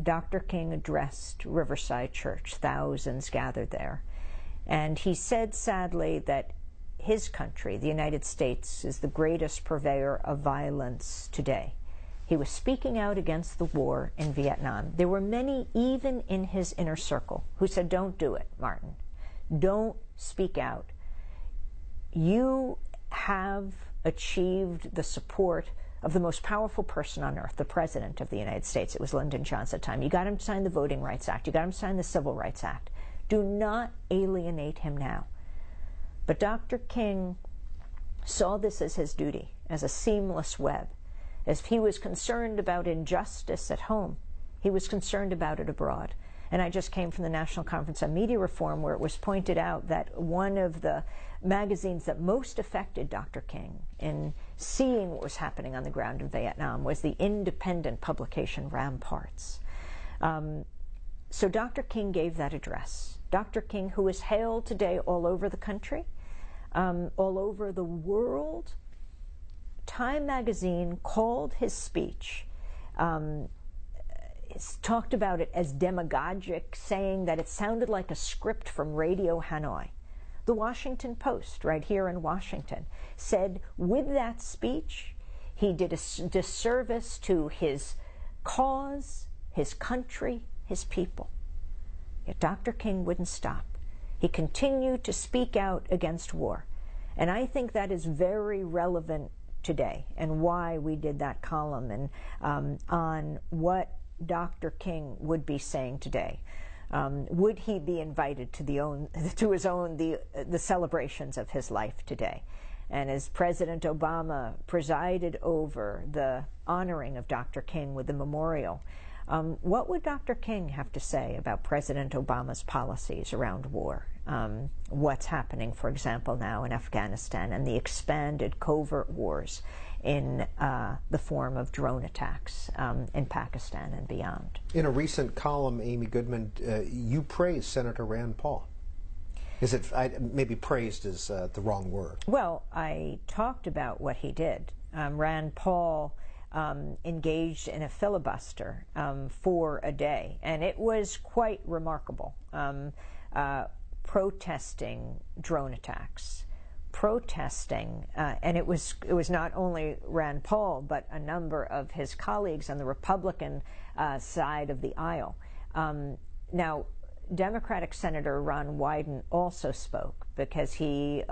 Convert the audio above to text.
Dr. King addressed Riverside Church. Thousands gathered there. And he said, sadly, that his country, the United States, is the greatest purveyor of violence today. He was speaking out against the war in Vietnam. There were many, even in his inner circle, who said, "Don't do it, Martin. Don't speak out. You have achieved the support of the most powerful person on earth, the President of the United States." It was Lyndon Johnson at the time. You got him to sign the Voting Rights Act. You got him to sign the Civil Rights Act. Do not alienate him now. But Dr. King saw this as his duty, as a seamless web. As he was concerned about injustice at home, he was concerned about it abroad. And I just came from the National Conference on Media Reform, where it was pointed out that one of the magazines that most affected Dr. King in seeing what was happening on the ground in Vietnam was the independent publication Ramparts. So Dr. King gave that address. Dr. King, who is hailed today all over the country, all over the world. Time magazine called his speech, talked about it as demagogic, saying that it sounded like a script from Radio Hanoi. The Washington Post, right here in Washington, said with that speech, he did a disservice to his cause, his country, his people. Yet Dr. King wouldn't stop. He continued to speak out against war. And I think that is very relevant today, and why we did that column, and on what Dr. King would be saying today. Would he be invited to the celebrations of his life today? And as President Obama presided over the honoring of Dr. King with the memorial, what would Dr. King have to say about President Obama's policies around war? What's happening, for example, now in Afghanistan, and the expanded covert wars in the form of drone attacks in Pakistan and beyond. In a recent column, Amy Goodman, you praised Senator Rand Paul. Maybe praised is the wrong word. Well, I talked about what he did. Rand Paul engaged in a filibuster for a day, and it was quite remarkable. Protesting drone attacks, and it was not only Rand Paul, but a number of his colleagues on the Republican side of the aisle. Now, Democratic Senator Ron Wyden also spoke, because he